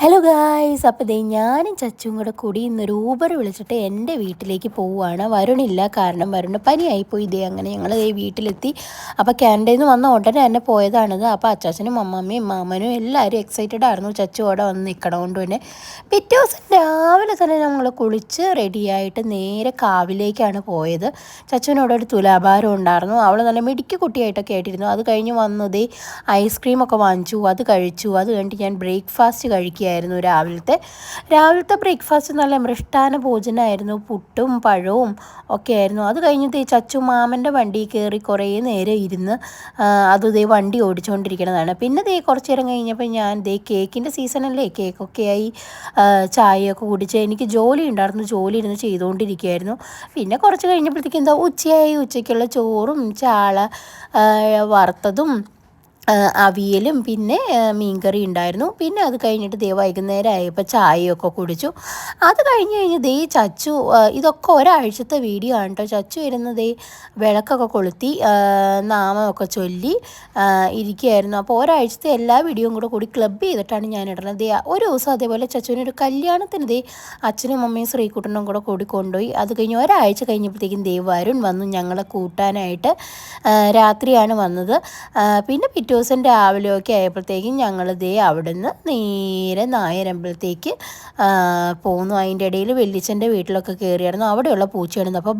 Hello guys, അപ്പോൾ ദേ ഞാനും ചച്ചും കൂടി ഇന്നൊരു ഊബർ വിളിച്ചിട്ട് എൻ്റെ വീട്ടിലേക്ക് പോവുകയാണ്. വരുണില്ല, കാരണം വരുണ് പനിയായിപ്പോയി. ഇതേ അങ്ങനെ ഞങ്ങൾ ദേ വീട്ടിലെത്തി. അപ്പോൾ കാനഡയിൽ നിന്ന് വന്ന ഉടനെ തന്നെ പോയതാണിത്. അപ്പോൾ അച്ചാച്ചനും അമ്മമ്മയും മാമനും എല്ലാവരും എക്സൈറ്റഡ് ആയിരുന്നു ചച്ചു അവിടെ വന്ന് നിൽക്കണം കൊണ്ട് തന്നെ. പിറ്റേ ദിവസം രാവിലെ തന്നെ ഞങ്ങൾ കുളിച്ച് റെഡിയായിട്ട് നേരെ കാവിലേക്കാണ് പോയത്. ചച്ചുവിനോട് ഒരു തുലാഭാരം ഉണ്ടായിരുന്നു. അവൾ നല്ല മിടുക്കി കുട്ടിയായിട്ടൊക്കെ ആയിട്ടിരുന്നു. അത് കഴിഞ്ഞ് വന്നതേ ഐസ്ക്രീമൊക്കെ വാങ്ങിച്ചു, അത് കഴിച്ചു. അത് കഴിഞ്ഞിട്ട് ഞാൻ ബ്രേക്ക്ഫാസ്റ്റ് കഴിക്കുകയായിരുന്നു. രാവിലത്തെ ബ്രേക്ക്ഫാസ്റ്റ് നല്ല മൃഷ്ടാന ഭോജനമായിരുന്നു. പുട്ടും പഴവും ഒക്കെ ആയിരുന്നു. അത് കഴിഞ്ഞിട്ട് ഈ ചച്ചു മാമൻ്റെ വണ്ടി കയറി കുറേ നേരം ഇരുന്ന് അത് ദേ വണ്ടി ഓടിച്ചുകൊണ്ടിരിക്കുന്നതാണ്. പിന്നെ ദേ കുറച്ച് നേരം കഴിഞ്ഞപ്പോൾ ഞാൻ ദേ കേക്കിൻ്റെ സീസണല്ലേ, കേക്കൊക്കെ ആയി ചായയൊക്കെ കുടിച്ച് എനിക്ക് ജോലി ഉണ്ടായിരുന്നു, ജോലി ഇരുന്ന് ചെയ്തുകൊണ്ടിരിക്കുകയായിരുന്നു. പിന്നെ കുറച്ച് കഴിഞ്ഞപ്പോഴത്തേക്കും എന്താ ഉച്ചയായി. ഉച്ചയ്ക്കുള്ള ചോറും ചാള വറുത്തതും അവിയലും പിന്നെ മീൻകറി ഉണ്ടായിരുന്നു. പിന്നെ അത് കഴിഞ്ഞിട്ട് ദേ വൈകുന്നേരം ആയപ്പോൾ ചായയൊക്കെ കുടിച്ചു. അത് കഴിഞ്ഞ് ദേ ചച്ചു ഇതൊക്കെ ഒരാഴ്ചത്തെ വീഡിയോ ആണ് കേട്ടോ. ചച്ചു ഇരുന്ന് വിളക്കൊക്കെ കൊളുത്തി നാമമൊക്കെ ചൊല്ലി ഇരിക്കുകയായിരുന്നു. അപ്പോൾ ഒരാഴ്ചത്തെ എല്ലാ വീഡിയോയും കൂടി ക്ലബ് ചെയ്തിട്ടാണ് ഞാൻ ഇടുന്നത്. ദേ ഒരു ദിവസം അതേപോലെ ചച്ചുവിനൊരു കല്യാണത്തിന് അച്ഛനും അമ്മയും ശ്രീകുട്ടനും കൂടി കൊണ്ടുപോയി. അത് കഴിഞ്ഞ് ഒരാഴ്ച കഴിഞ്ഞപ്പോഴത്തേക്കും വരുൺ വന്നു ഞങ്ങളെ കൂട്ടാനായിട്ട്. രാത്രിയാണ് വന്നത്. പിന്നെ പിറ്റേ ദിവസം രാവിലെയൊക്കെ ആയപ്പോഴത്തേക്കും ഞങ്ങൾ അവിടെ നിന്ന് നേരെ നായരമ്പലത്തേക്ക് പോന്നു. അതിൻ്റെ ഇടയിൽ വെല്ലിച്ചൻ്റെ വീട്ടിലൊക്കെ കയറിയായിരുന്നു. അവിടെയുള്ള പൂച്ചയായിരുന്നു. അപ്പോൾ